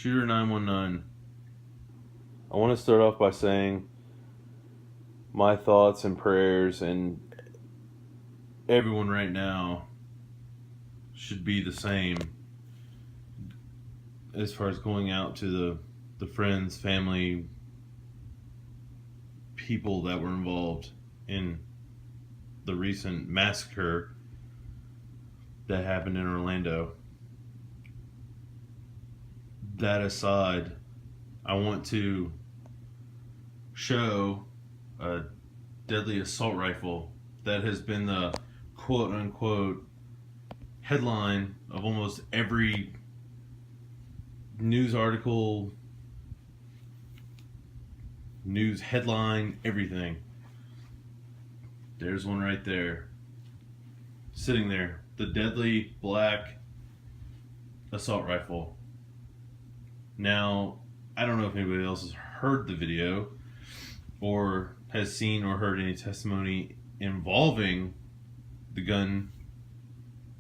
Shooter 919. I want to start off by saying my thoughts and prayers and everyone right now should be the same as far as going out to the friends, family, people that were involved in the recent massacre that happened in Orlando. That aside, I want to show a deadly assault rifle that has been the quote unquote headline of almost every news article, news headline, everything. There's one right there, sitting there. The deadly black assault rifle. Now, I don't know if anybody else has heard the video or has seen or heard any testimony involving the gun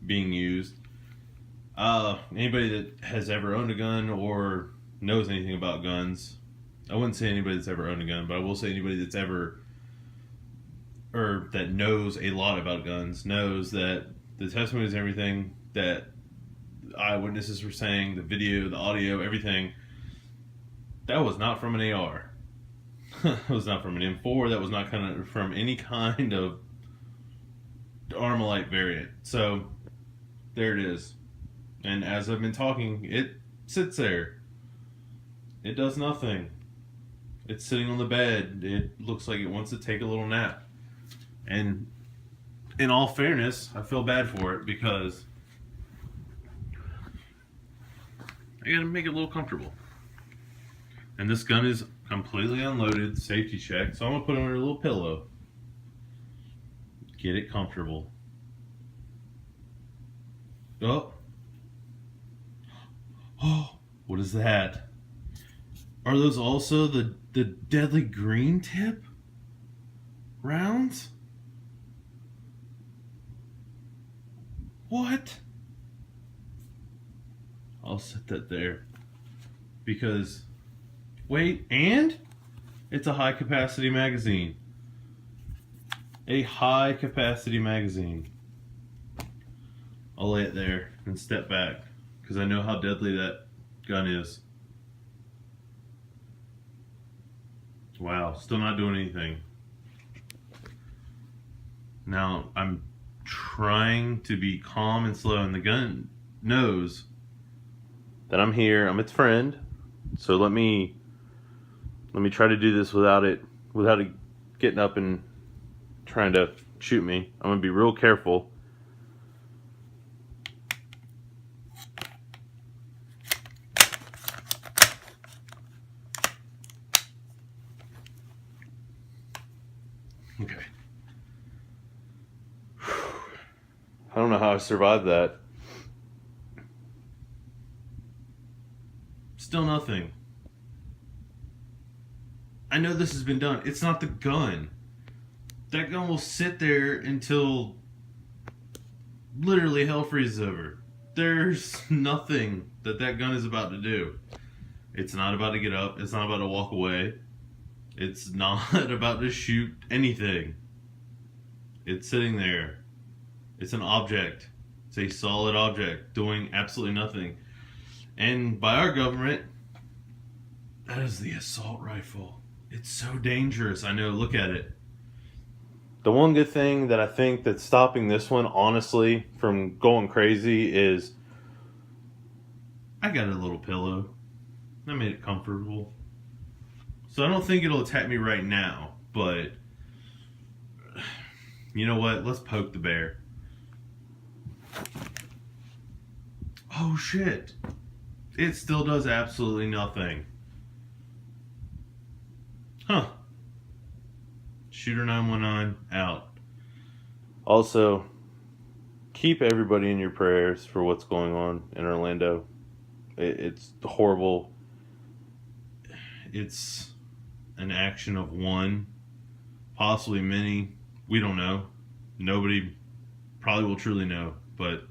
being used. Anybody that has ever owned a gun or knows anything about guns, I wouldn't say anybody that's ever owned a gun, but I will say anybody that's ever, or that knows a lot about guns, knows that the testimonies and everything that eyewitnesses were saying, the video, the audio, everything, that was not from an AR. That was not from an M4. That was not from any kind of Armalite variant. So there it is. And as I've been talking, it sits there. It does nothing. It's sitting on the bed. It looks like it wants to take a little nap. And in all fairness, I feel bad for it because I gotta make it a little comfortable. And this gun is completely unloaded, safety check, so I'm gonna put it under a little pillow. Get it comfortable. Oh, what is that? Are those also the deadly green tip rounds? What? I'll set that there because, wait, and it's a high capacity magazine. A high capacity magazine. I'll lay it there and step back because I know how deadly that gun is. Wow, still not doing anything. Now, I'm trying to be calm and slow, and the gun knows that I'm here. I'm its friend. So let me try to do this without it getting up and trying to shoot me. I'm gonna be real careful. Okay. I don't know how I survived that. Still nothing. I know this has been done. It's not the gun. That gun will sit there until literally hell freezes over. There's nothing that gun is about to do. It's not about to get up. It's not about to walk away. It's not about to shoot anything. It's sitting there. It's an object. It's a solid object doing absolutely nothing. And by our government, that is the assault rifle. It's so dangerous. I know, look at it. The one good thing that I think that's stopping this one, honestly, from going crazy is I got a little pillow. I made it comfortable. So I don't think it'll attack me right now, but you know what? Let's poke the bear. Oh shit. It still does absolutely nothing. Huh. Shooter 919 out. Also, keep everybody in your prayers for what's going on in Orlando. It's horrible. It's an action of one, possibly many. We don't know. Nobody probably will truly know, but